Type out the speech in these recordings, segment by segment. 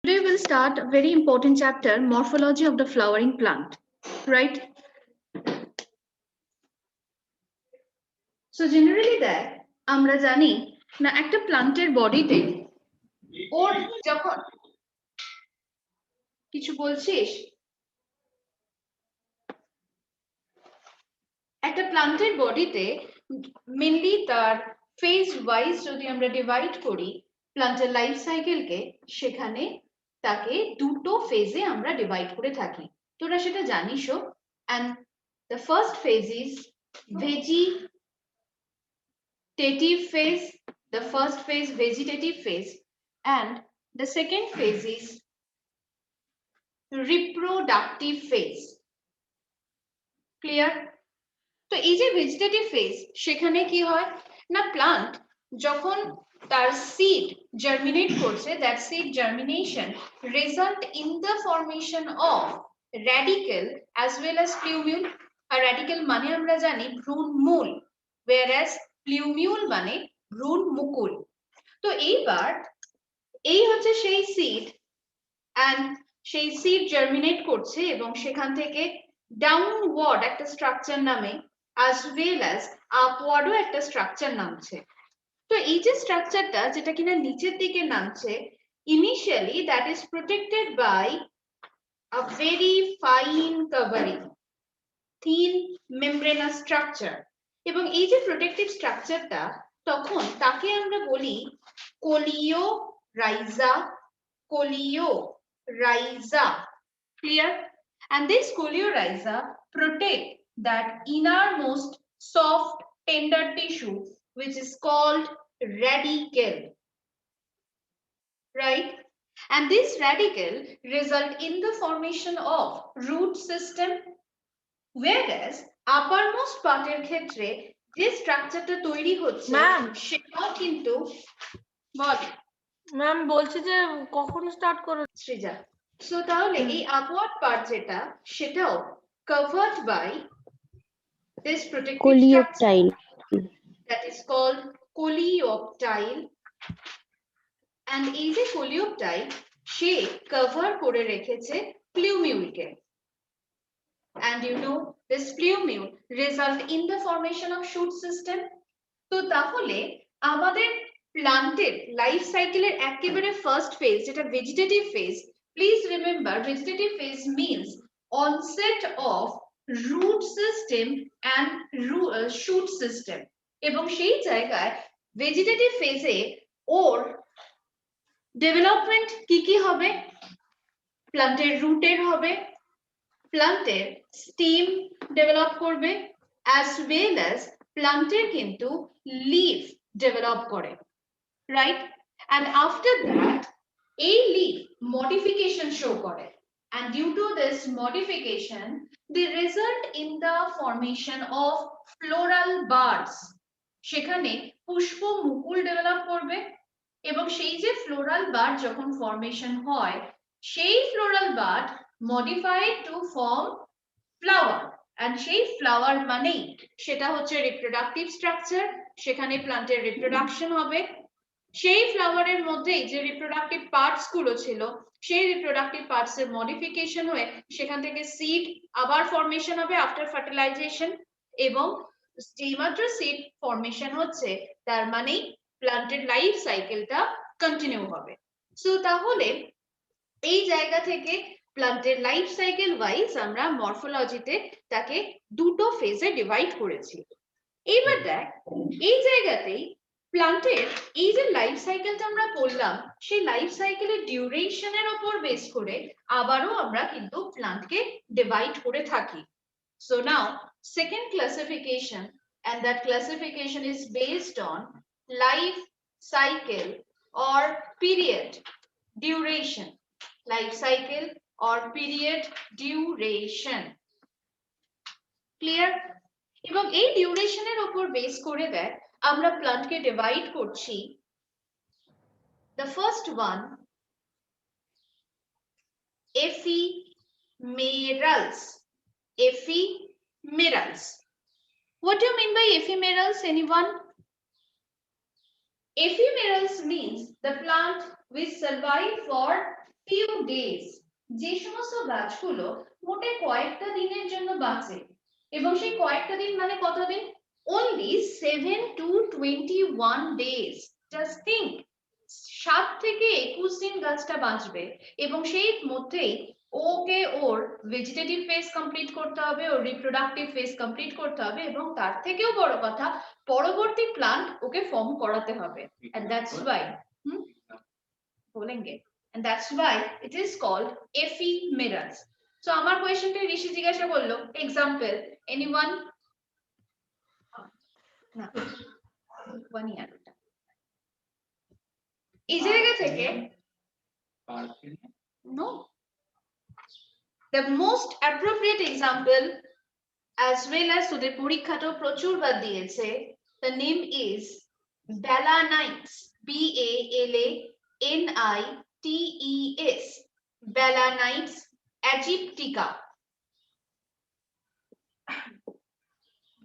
Today we'll start a very important chapter, morphology of the flowering plant, right? So generally that আমরা জানি না একটা প্লান্টের বডিতে ওর যখন কিছু বলছিস একটা প্লান্টের বডিতে মেনলি তার ফেজ ওয়াইজ যদি আমরা ডিভাইড করি প্লান্টের লাইফ সাইকেলকে সেখানে তাকে দুটো ফেজে আমরা ডিভাইড করে থাকি তোরা সেটা জানিসও and the first phase is vegetative phase, the first phase vegetative phase and the second phase is reproductive phase. Clear? তো এই যে ভেজিটেটিভ ফেজ সেখানে কি হয় না প্লান্ট যখন তার সিড জার্মিনেট করছে that seed germination result in the formation of radical as well as plumule আর র্যাডিক্যাল মানে আমরা জানি ভ্রূণমূল whereas প্লিউমিউল মানে ভ্রূণ মুকুল তো এইবার এই হচ্ছে সেই সিড এন্ড সেই সিড জার্মিনেট করছে এবং সেখান থেকে ডাউনওয়ার্ড একটা স্ট্রাকচার নামে as well as আপওয়ার্ডও একটা স্ট্রাকচার নামছে তো এই যে স্ট্রাকচারটা যেটা কিনা নিচের দিকে নামছে initially that is protected by a very fine covering thin membranous structure এবং এই যে প্রোটেক্টিভ স্ট্রাকচারটা তখন তাকে আমরা বলি কোলিওরাইজা clear and this coleorhiza protect that innermost soft tender tissue which is called radicle, right? And this radicle result in the formation of root system whereas uppermost part এর ক্ষেত্রে যে স্ট্রাকচারটা তৈরি হচ্ছে সেটাও কিন্তু বল ম্যাম বলছি যে কখন স্টার্ট করো সৃজা সো তাহলে এই আপওয়ার্ড পার্ট যেটা সেটাও covered by this protective coleoptile that is called coleoptile and এই যে coleoptile সে কভার করে রেখেছে প্লিউমিউলকে and you know this plumule result in the formation of shoot system তো তাহলে আমাদের প্লান্টের লাইফ সাইকেলের একেবারে ফার্স্ট ফেজ যেটা vegetative phase please remember vegetative phase means onset of root system and shoot system এবং সেই জায়গায় ভেজিটেটিভ ফেজে ওর ডেভেলপমেন্ট কি হবে প্লান্টের রুটের হবে প্লান্টের স্টেম ডেভেলপ করবে as well as প্লান্টের কিন্তু লিফ ডেভেলপ করে right and after that a leaf modification show করে and due to this modification they result in the formation of floral buds সেখানে পুষ্প মুকুল ডেভেলপ করবে এবং সেই যে ফ্লোরাল বাড যখন ফরমেশন হয় সেই floral bud modified to form flower and সেই ফ্লাওয়ার মানেই সেটা হচ্ছে রিপ্রোডাক্টিভ স্ট্রাকচার সেখানে প্লান্টের রিপ্রোডাকশন হবে সেই ফ্লাওয়ারের মধ্যে যে রিপ্রোডাক্টিভ পার্টস গুলো ছিল সেই রিপ্রোডাক্টিভ পার্টস এর মডিফিকেশন হয়ে সেখান থেকে সিড আবার ফরমেশন হবে আফটার ফার্টিলাইজেশন এবং যেইমাত্র সিড ফরমেশন হচ্ছে তার মানে প্লান্টের লাইফ সাইকেলটা কন্টিনিউ হবে সো তাহলে এই জায়গা থেকে প্লান্টের লাইফ সাইকেল ওয়াইজ আমরা মরফোলজিতে তাকে দুটো ফেজে ডিভাইড করেছি এবার দেখ এই জায়গাতেই প্লান্টের এই যে লাইফ সাইকেলটা আমরা পড়লাম সেই লাইফ সাইকেলের ডিউরেশনের উপর বেস করে আবারও আমরা কিন্তু প্লান্টকে ডিভাইড করে থাকি so now second classification and that classification is based on life cycle or period duration life cycle or period duration clear এবং এই ডিউরেশনের উপর বেস করে দেখ আমরা প্লান্টকে ডিভাইড করছি the first one ephemerals what do you mean by ephemerals anyone ephemerals means the plant which survive for days, যে সমস্ত গাছগুলো মোটে কয়েকটা দিনের জন্য বাঁচে, এবং সেই কয়েকটা দিন মানে কতদিন? only 7 to 21 days. Just think, 7 থেকে 21 দিন গাছটা বাঁচবে, এবং সেই মধ্যেই ওকে ওর ভেজিটেটিভ ফেজ কমপ্লিট করতে হবে, ওর রিপ্রোডাক্টিভ ফেজ কমপ্লিট করতে হবে, এবং তার থেকেও বড় কথা পরবর্তী প্লান্ট ওকে ফর্ম করাতে হবে। and that's why বলেंगे and that's why it is called ephemerals. so আমার কোয়েশ্চনটা ঋষি জিজ্ঞাসা করলো এক্সাম্পল, এনিওয়ান? না, 1 ইয়ার। এই জায়গা থেকে no, the most appropriate example as well as তোদের পরীক্ষাটাও প্রচুর বার দিয়েছে, the name is Balanites, Balanites, Balanites aegyptica,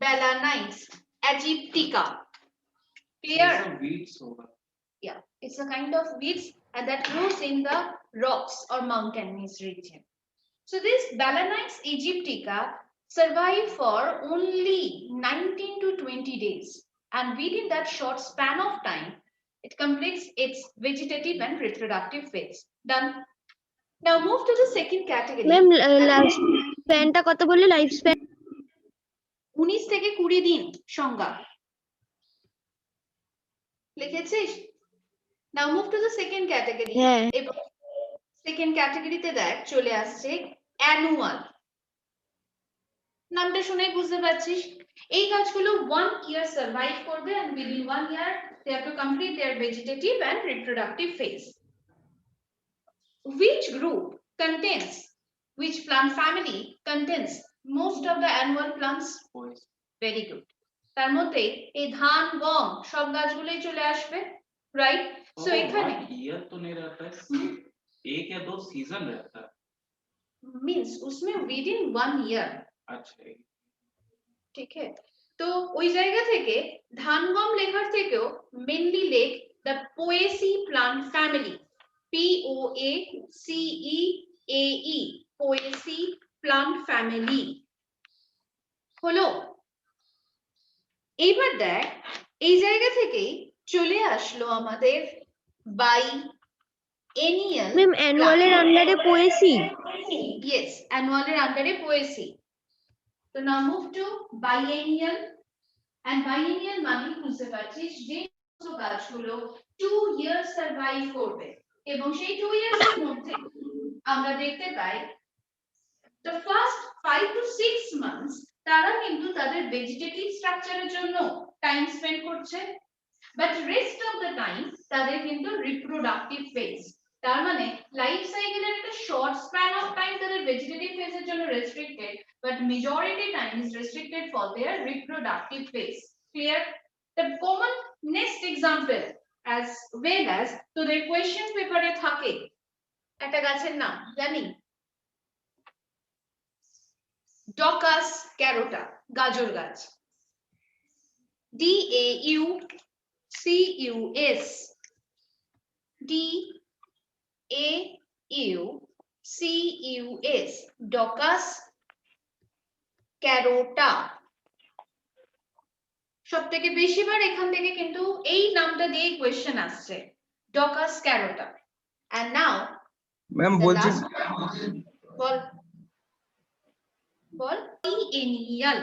Balanites aegyptica. Clear? Yeah, it's a kind of weeds and that grows in the rocks or mountainous region. So this Balanites aegyptica survive for only 19 to 20 days, and within that short span of time it completes its vegetative and reproductive phase. Done. Now move to the second category. Ma'am life স্প্যানটা কত বললে? Life span 19 থেকে 20 দিন সংজ্ঞা লিখেছিস? Now move to the second category. হ্যাঁ। এবং second ক্যাটাগরিতে দেখ চলে আসছে অ্যানুয়াল। নামটা শুনে বুঝতে পারছিস এই গাছগুলো 1 year সার্ভাইভ করবে, and within 1 year they have to complete their vegetative and reproductive phase. Which group contains, which plant family contains most of the annual plants? Very good. তার মধ্যে এই ধান গম সব গাছগুলোই চলে আসবে, রাইট? সো এখানে ईयर तो नहीं रहता है, 1 या 2 सीजन रहता है, मींस उसमें within 1 year। अच्छा ঠিক है, তো ওই জায়গা থেকে ধান গম লেখার থেকেও মেইনলি লেখ the Poaceae plant family, Poaceae, Poaceae plant family হলো। এইবার দেখ এই জায়গা থেকেই চলে আসলো আমাদের biennial। ম্যাম অ্যানুয়ালের আন্ডারে পোয়েসি? yes, annual আন্ডারে Poaceae। তো now move to biennial, and biennial মানে বুঝতে পারছিস যে গাছগুলো 2 years সার্ভাইভ করবে, এবং সেই 2 years এর মধ্যে আমরা দেখতে পাই the first 5 to 6 months তারা কিন্তু তাদের ভেজিটেটিভ স্ট্রাকচারের জন্য টাইম স্পেন্ড করছে, but rest of the time তাদের কিন্তু রিপ্রোডাক্টিভ ফেজ। তার মানে লাইফ সাইকেলের একটা শর্ট স্প্যান অফ টাইম তাদের ভেজিটেটিভ ফেজের জন্য restricted, but majority time is restricted for their reproductive phase. Clear? The common next example as well as তোদের কোয়েশ্চেন পেপারে থাকে একটা গাছের নাম জানি, ডকাস ক্যারোটা, গাজর গাছ, DAUCUS, DAUCUS, ডকাস ক্যারোটা। সব থেকে বেশিবার এখান থেকে কিন্তু এই নামটা দিয়ে কোয়েশ্চেন আসছে, ডকাস ক্যারোটা। and now ম্যাম বলছি বল বল পনিয়েলিয়াল।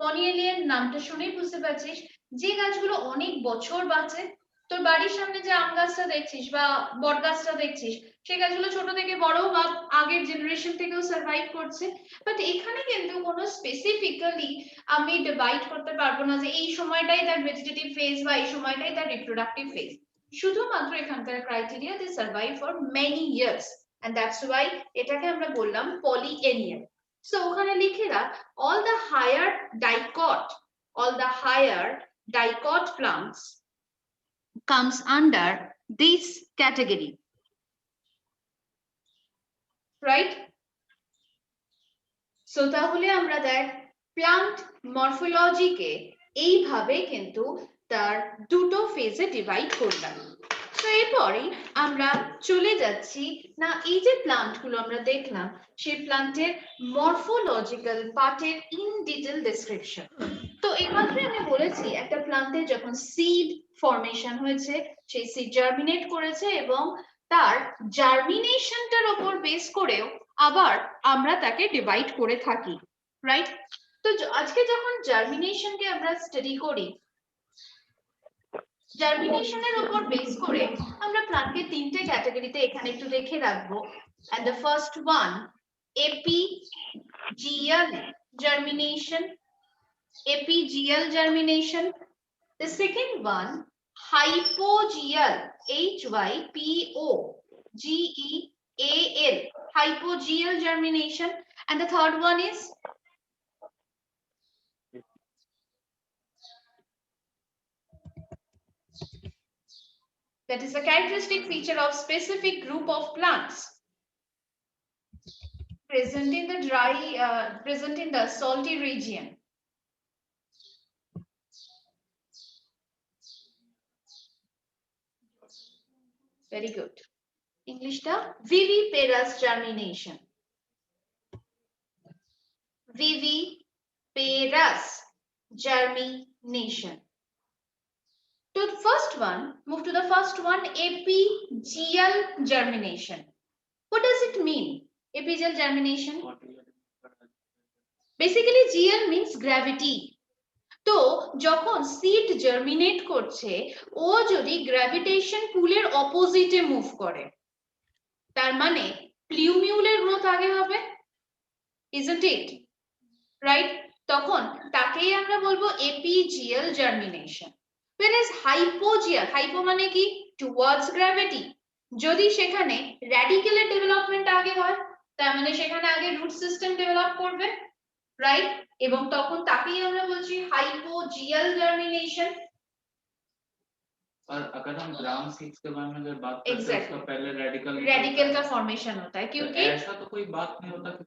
পনিয়েলিয়াল নামটা শুনেই বুঝতে পারছিস যে গাছগুলো অনেক বছর বাঁচে। তোর বাড়ির সামনে যে আম গাছটা দেখছিস বা বট গাছটা দেখছিস সেই গাছগুলো ছোট থেকে বড় বা আগের জেনারেশন থেকেও সার্ভাইভ করছে, বাট এখানে কিন্তু কোনো স্পেসিফিক্যালি আমি ডিভাইড করতে পারবো না যে এই সময়টাই তার ভেজিটেটিভ ফেজ বা এই সময়টাই তার রিপ্রোডাক্টিভ ফেজ। শুধুমাত্র এখানকার criteria they survive for many years, and that's why এটাকে আমরা বললাম পলিএনিয়াল। So ওখানে লিখে রাখ all the higher dicot plants comes under this category, right? So তাহলে আমরা দেখ প্লান্ট মরফোলজি কে এইভাবে কিন্তু তার দুটো ফেজে ডিভাইড করলাম। So এরপরে আমরা চলে যাচ্ছি না এই যে প্লান্ট গুলো আমরা দেখলাম সেই প্লান্টের মরফোলজিক্যাল পার্টের ইন ডিটেল ডেসক্রিপশন। তো এইমাত্র আমি বলেছি একটা প্লান্টে যখন সিড ফরমেশন হয়েছে, সেই সিড জার্মিনেট করেছে এবং তার জার্মিনেশনটার উপর বেস করেও আবার আমরা তাকে ডিভাইড করে থাকি, রাইট? তো আজকে যখন জার্মিনেশনকে আমরা স্টাডি করি, জার্মিনেশনের উপর বেস করে আমরা প্লান্টকে তিনটে ক্যাটাগরিতে এখানে একটু রেখে রাখবো। and the first one apigeal germination, apigeal germination. The second one hypogeal, hypogeal, hypogeal germination, and the third one is that is a characteristic feature of specific group of plants present in the present in the salty region. Very good. English ta viviparous germination. Viviparous germination. To the first one, move to the first one, apigeal germination. What does it mean? Apigeal germination. Basically, GL means gravity. তো যখন seed germinate করছে ও যদি gravitation পুলের অপোজিটে move করে, তার মানে প্লিউমিউলের growth আগে হবে, isn't it? রাইট? তখন তাকেই আমরা বলবো এপিজিয়াল জার্মিনেশন। whereas hypogeal, hypo মানে কি টুয়ার্ডস গ্র্যাভিটি, যদি সেখানে র্যাডিকেলের ডেভেলপমেন্ট আগে হয় তার মানে সেখানে আগে রুট সিস্টেম ডেভেলপ করবে, রাইট? এবং তখন তাকেই আমরা বলছি हाइपोजियल जर्मिनेशन। और अगर हम ग्राम 6 के बारे में अगर बात करते हैं Exactly. उसका पहले रेडिकल का फॉर्मेशन होता है, तो क्योंकि ऐसा तो कोई बात नहीं होता कि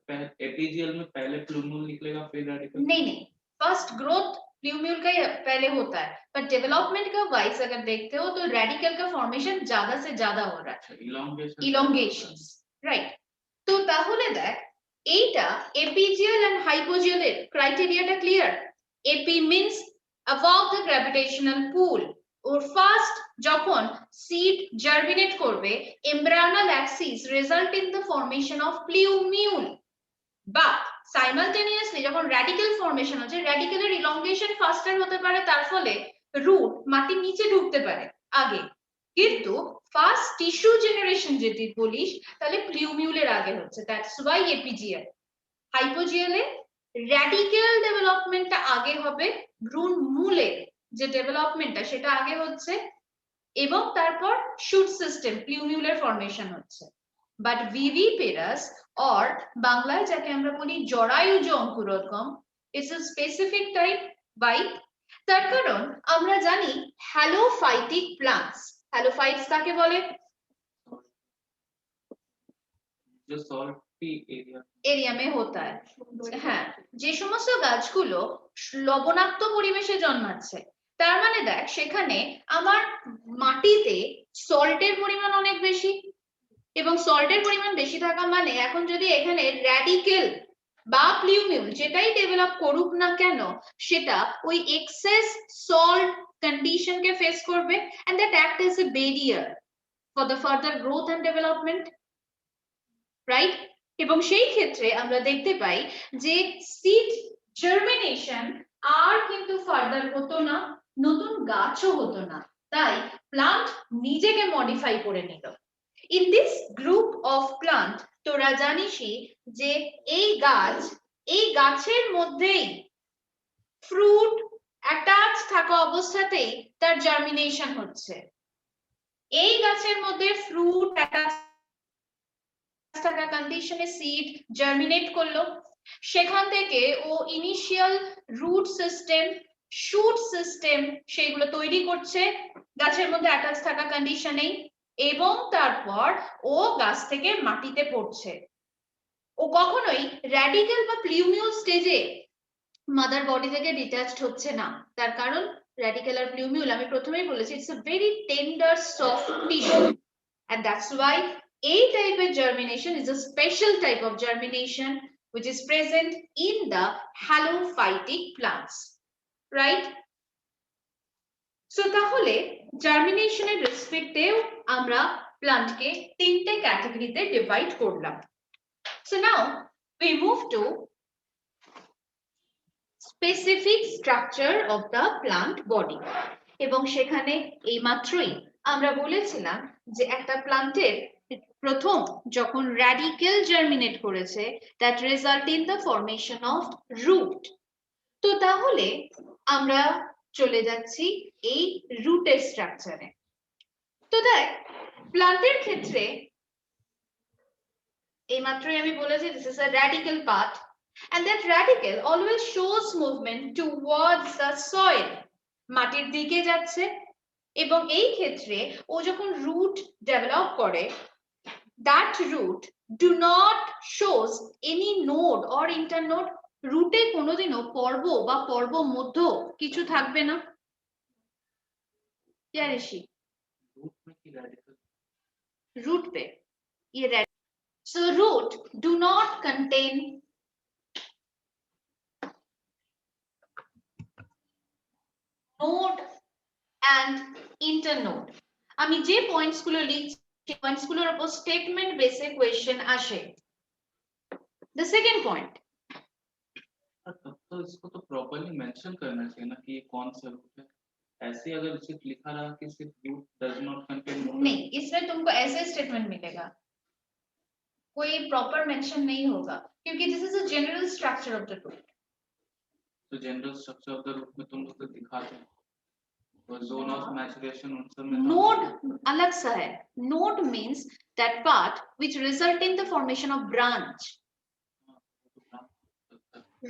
एपीजीएल में पहले प्लूम्यूल निकलेगा फिर रेडिकल। नहीं, फर्स्ट ग्रोथ प्लूम्यूल का ही पहले होता है, पर डेवलपमेंट का वाइज अगर देखते हो तो रेडिकल का फॉर्मेशन ज्यादा से ज्यादा हो रहा है, इलोंगेशन, राइट? तो তাহলে দেখ এইটা এপিজিয়াল এন্ড হাইপোজিয়াল এর ক্রাইটেরিয়াটা clear. Epi means above the gravitational pool, or first যখন সিড জার্মিনেট করবে embryonal axis result in the formation of plumule, বা সাইমালটেনিয়াসলি যখন র্যাডিক্যাল ফর্মেশন হচ্ছে র্যাডিক্যালের ইলংগেশন ফাস্টার হতে পারে, তার ফলে রুট মাটির নিচে ঢুকতে পারে আগে, কিন্তু ফার্স্ট টিস্যু জেনারেশন যদি বলিস তাহলে প্লিউমিউলের আগে হচ্ছে, দ্যাটস ওয়াই এপিজিয়াল। হাইপোজিয়ালে র্যাডিক্যাল ডেভেলপমেন্টটা আগে হবে, ভ্রূণ মূলের যে ডেভেলপমেন্টটা সেটা আগে হচ্ছে, এবং তারপর শুট সিস্টেম প্লিউমিউলের ফর্মেশন হচ্ছে। বাট ভিভিপেরাস অর বাংলায় যাকে আমরা বলি জরায়ুজ অঙ্কুরোদ্গম, it's a specific type. By তার কারণ আমরা জানি হ্যালোফাইটিক প্লান্টস, হ্যালোফাইটস কাকে বলে? जो सॉल्टी एरिया में होता है, হ্যাঁ, যে সমস্ত গাছগুলো লবণাক্ত পরিবেশে জন্মাচ্ছে, তার মানে দেখ সেখানে আমার মাটিতে সল্টের পরিমাণ অনেক বেশি, এবং সল্টের পরিমাণ বেশি থাকা মানে এখন যদি এখানে র্যাডিকেল বা প্লিউমিউল যেটাই ডেভেলপ করুক না কেন সেটা ওই এক্সেস সল্ট কন্ডিশনকে ফেস করবে, and that act as a barrier for the further growth and development, right? এবং সেই ক্ষেত্রে আমরা দেখতে পাই যে সিড জার্মিনেশন আর কিন্তু ফার্দার হতো না, নতুন গাছও হতো না, তাই প্লান্ট নিজেকে মডিফাই করে নিল। In this group of plant তোরা জানিসই যে এই গাছের মধ্যেই ফ্রুট অ্যাটাচ থাকা অবস্থাতেই তার জার্মিনেশন হচ্ছে। এই গাছের মধ্যে ফ্রুট অ্যাটাচ থাকা কন্ডিশনে সিড জার্মিনেট করলো, সেখান থেকে ও initial root system shoot system সেগুলো তৈরি করছে গাছের মধ্যে অ্যাটাচ থাকা কন্ডিশনেই, এবং তারপর ও গাছ থেকে মাটিতে পড়ছে। ও কখনোই র্যাডিক্যাল বা প্লিউমিউল স্টেজে মাদার বডি থেকে ডিট্যাচড হচ্ছে না, তার কারণ radicle আর plumule আমি প্রথমেই বলেছি it's a very tender soft tissue and that's why a type of germination is a special type of germination which is present in the halophytic plants, right? So তাহলে germination এর respect এও আমরা plant কে তিনটে ক্যাটাগরিতে divide করলাম। So now we move to specific structure of the plant body এবং সেখানে এই মাত্রই আমরা বলেছিলাম যে একটা প্লান্টের প্রথম যখন radical germinate করেছে that result in the formation of root। তো তাহলে আমরা চলে যাচ্ছি এই রুটের স্ট্রাকচারে। তো দেখ প্লান্টের ক্ষেত্রে এই মাত্রই আমি বলেছি this is a radical part and that radical always shows movement towards the soil, মাটির দিকে যাচ্ছে এবং এই ক্ষেত্রে ও যখন root develop করে that root do not shows any node or internode, রুটে কোনোদিনও পর্ব বা পর্ব মধ্য কিছু থাকবে না। ঋষি रूट में की radical root पे ये so root do not contain node and internode। আমি যে পয়েন্টস গুলো লিখছি সেই পয়েন্টস গুলোর উপর স্টেটমেন্ট বেসে কোশ্চেন আসে। the second point तब तो इसको तो प्रॉपर्ली मेंशन करना चाहिए ना कि ये कौन सा रूट है। ऐसे ही अगर सिर्फ लिखा रहा कि सिर्फ रूट डज नॉट कंटेन नहीं, इसमें तुमको ऐसे स्टेटमेंट मिलेगा, कोई प्रॉपर मेंशन नहीं होगा क्योंकि this is a general structure of the root. तो general structure of the root में तुम लोग तो दिखाते हैं तो जोन ऑफ मैचुरेशन उन सब में नोड अलग सा है। Node means that part which result in the formation of branch.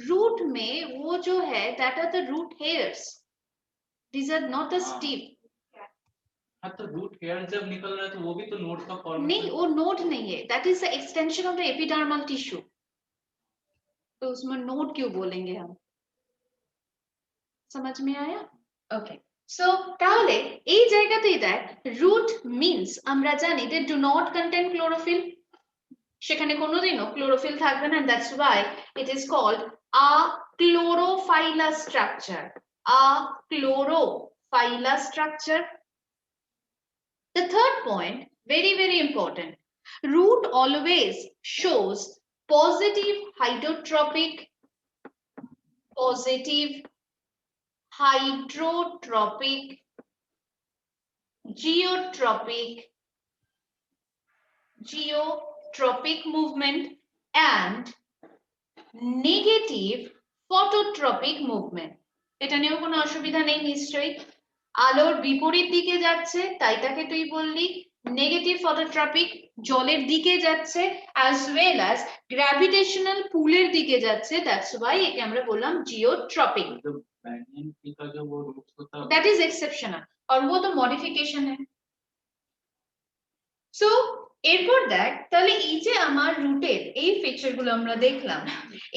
Root में वो जो है that are the root hairs, these are not the stem। हाँ तो रूट हेयर जब निकल रहा है तो वो भी तो नोड का फॉर्मेशन नहीं, वो नोड नहीं है, that is the extension of the epidermal tissue. तो उसमें नोड क्यों बोलेंगे हम, समझ में आया? ओके सो তাহলে এই জায়গাতেই দেখ রুট মিন্স আমরা জানি they do not contain chlorophyll, সেখানে কোনোদিনও ক্লোরোফিল থাকবে না, that's why it is called achlorophyllous structure. Achlorophyllous structure. The third point, very very important, root always shows positive hydrotropic geotropic movement and negative phototropic movement। এটা নিয়েও কোনো অসুবিধা নেই নিশ্চয়ই। আলোর বিপরীত দিকে যাচ্ছে তাই তাকে তুই বললি নেগেটিভ ফটোট্রপিক, জলের দিকে যাচ্ছে as well as গ্র্যাভিটেশনাল পুলের দিকে যাচ্ছে, দ্যাটস ওয়াই একে আমরা বললাম জিওট্রপিক। जो बैंगन की का जो वो रूट होता है दैट इज एक्सेप्शनल और वो तो मॉडिफिकेशन है। सो এরপর দেখ তাহলে এই যে আমার রুটের এই ফিচার গুলো আমরা দেখলাম,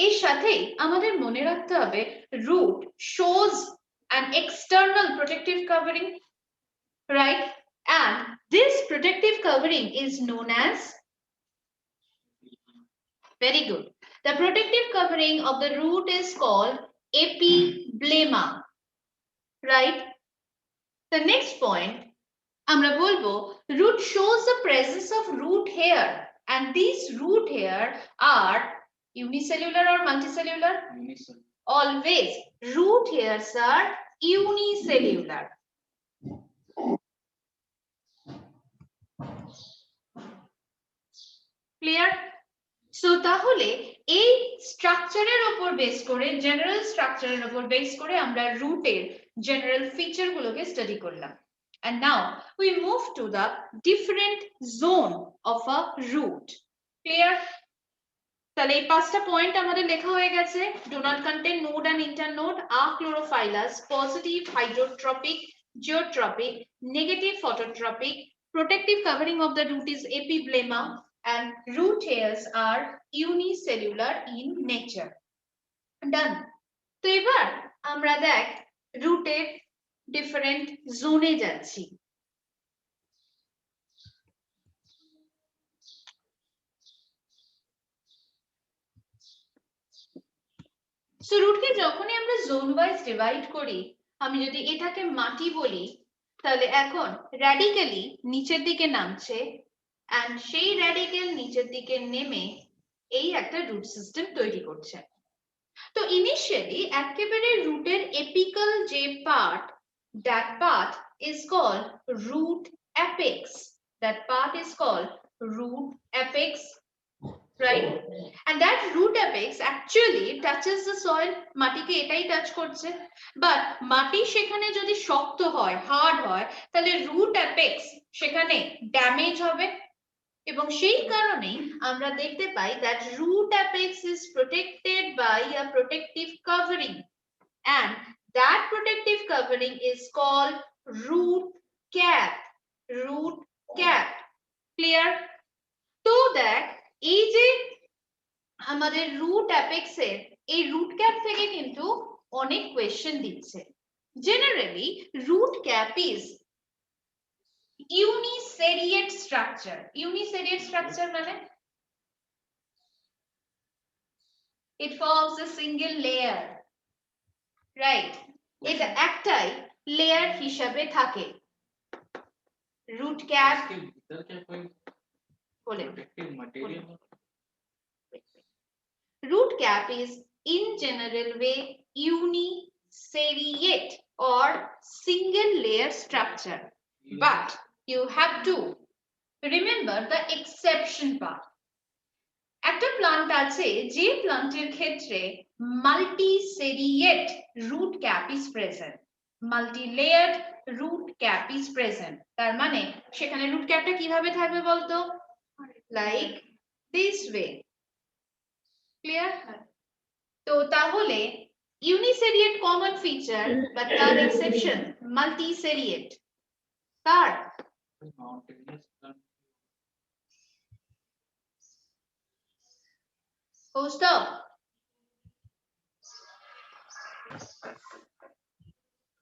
এর সাথেই আমাদের মনে রাখতে হবে root shows an external protective covering, right? And this protective covering is known as, very good, the protective covering of the root is called epiblema, right? The next point আমরা বলবো root shows the presence of root hair and these root hair are unicellular or multicellular? Unicell Always root hairs are unicellular। Clear? So তাহলে এই স্ট্রাকচারের উপর base করে, general স্ট্রাকচারের উপর base করে আমরা রুটের জেনারেল ফিচার গুলোকে স্টাডি করলাম। And now we move to the different zone of a root। Clear? তাহলে এই পাঁচটা পয়েন্ট আমাদের লেখা হয়ে গেছে। Do not contain node and internode, achlorophyllous, positive hydrotropic, geotropic, negative phototropic, protective covering of the root is epiblema and root hairs are unicellular in nature। Done। তো এবার আমরা দেখ রুটের ডিফারেন্ট জোনে যাচ্ছি। সো রুটকে যখনই আমরা জোন ওয়াইজ ডিভাইড করি, আমি যদি এটাকে মাটি বলি, তাহলে এখন র্যাডিক্যালি নিচের দিকে নামছে, এন্ড সেই র্যাডিক্যাল নিচের দিকে নেমে এই একটা রুট সিস্টেম তৈরি করছে। তো ইনিশিয়ালি একেবারে রুটের এপিক্যাল যে part, that part is called root apex. That part is called root apex, right? And that root apex actually touches the soil. মাটিকে এটাই টাচ করছে, বাট মাটি সেখানে যদি শক্ত হয়, হার্ড হয়, তাহলে root apex সেখানে ড্যামেজ হবে, এবং সেই কারণেই আমরা দেখতে পাই that root apex is protected by a protective covering, and that protective covering is called root cap. Root cap. Clear? তো দেখ, এই যে আমাদের root apex এর এই root cap থেকে কিন্তু অনেক কোয়েশ্চেন দিচ্ছে। Generally, root cap is uniseriate structure. Uniseriate structure মানে it forms a single layer, right? এটা একটাই লেয়ার হিসাবে থাকে। root cap इसके भीतर क्या कोई बोले protective material? root cap is in general way uniseriate or single layer structure, but you have to remember the exception part. একটা প্লান্ট আছে যে প্লান্টের ক্ষেত্রে multiseriate root cap is present, multi-layered root cap is present, তার মানে সেখানে root capটা কিভাবে থাকবে বলতো, like this way. Clear? তো তাহলে uniseriate common feature, but তার exception multiseriate. তার Mountainous plant. full stop.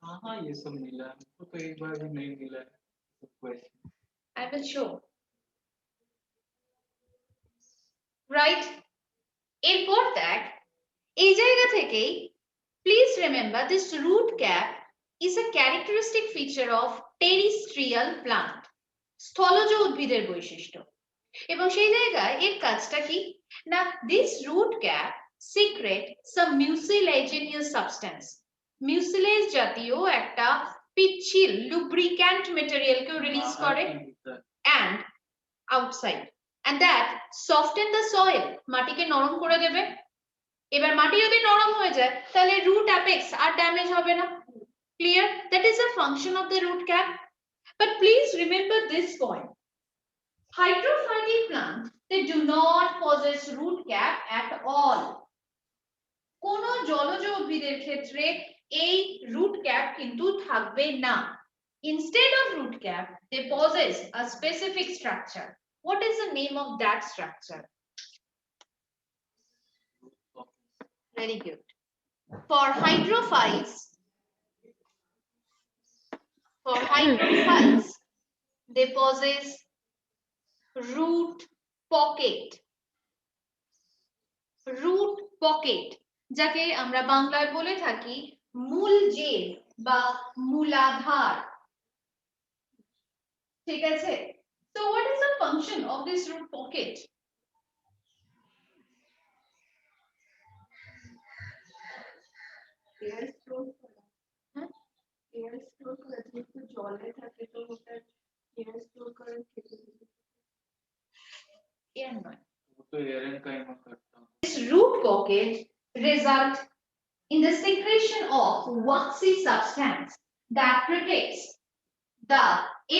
हाँ ये सब मिला है, हमको तो एक बार भी नहीं मिला है question. I will show. Right? এরপর দেখ, এই জায়গা থেকেই please remember this root cap is a characteristic feature of terrestrial plant. স্থলজ উদ্ভিদের বৈশিষ্ট্য, এবং সেই জায়গায় এর কাজটা কি না, this root cap secrete some mucilaginous substance. mucilage জাতীয় একটা পিচ্ছিল lubricant material কেও রিলিজ করে and outside, and that soften the soil, মাটিকে নরম করে দেবে। এবার মাটি যদি নরম হয়ে যায় তাহলে root apex আর ড্যামেজ হবে না। Clear? That is a function of the root cap. But please remember this point. Hydrophytic plants, they do not possess root cap at all. কোন জলজ উদ্ভিদের ক্ষেত্রে এই root cap কিন্তু থাকবে না। Instead of root cap, they possess a specific structure. What is the name of that structure? Very good. For hydrophytes, they possess root pocket. Root pocket, যাকে আমরা বাংলায় বলে থাকি মূল জেল বা মূলাধার। ঠিক আছে? So what is the function of this root pocket? Air store করা, এয়ার স্টোর করা, যেহেতু জলে থাকে তো ওটা এয়ার স্টোর করার ক্ষেত্রে Air নয়। वो तो एयरन का ही मैं करता हूँ। This root pocket result in the secretion of waxy substance that protects the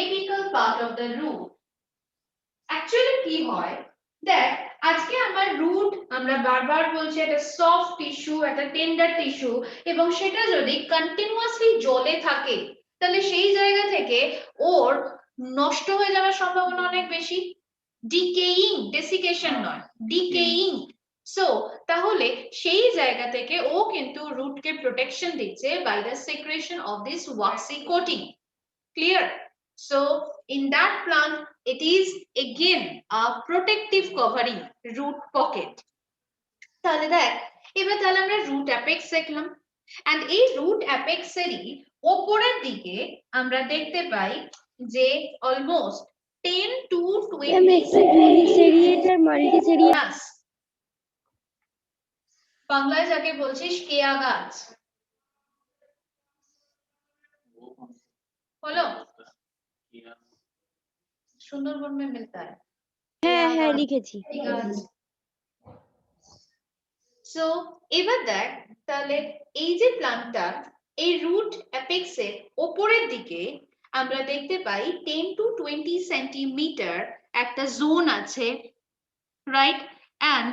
apical part of the root. Actually কি হয়, দেখ আজকে আমার root আমরা বারবার বলছি একটা সফট টিস্যু, একটা টেন্ডার টিস্যু, এবং সেটা যদি কন্টিনিউয়াসলি জলে থাকে তাহলে সেই জায়গা থেকে ওর নষ্ট হয়ে যাওয়ার সম্ভাবনা অনেক বেশি। ডিকেইং, ডেসিকেশন নয়, ডিকেইং সো তাহলে সেই জায়গা থেকে ও কিন্তু রুটকে প্রোটেকশন দিচ্ছে by the secretion of this waxy coating clear so in that plant it is again a protective covering root pocket তাহলে দেখ এবার তাহলে আমরা রুট অ্যাপেক্স দেখলাম এন্ড এই রুট অ্যাপেক্স এরই উপরের দিকে আমরা দেখতে পাই যে অলমোস্ট 10 to 20 ইউনিসেরিয়েট আর মাল্টিসেরিয়েট গাছ বাংলায় যাকে বলছিস কেয়া গাছ वो कौन सा बोलो किया सुंदरबन में मिलता है হ্যাঁ হ্যাঁ লিখেছি সো এবার দেখ তাহলে এই যে প্লান্টটা এই রুট অ্যাপেক্সের উপরের দিকে আমরা দেখতে পাই 10 to 20 সেন্টিমিটার একটা জোন আছে রাইট এন্ড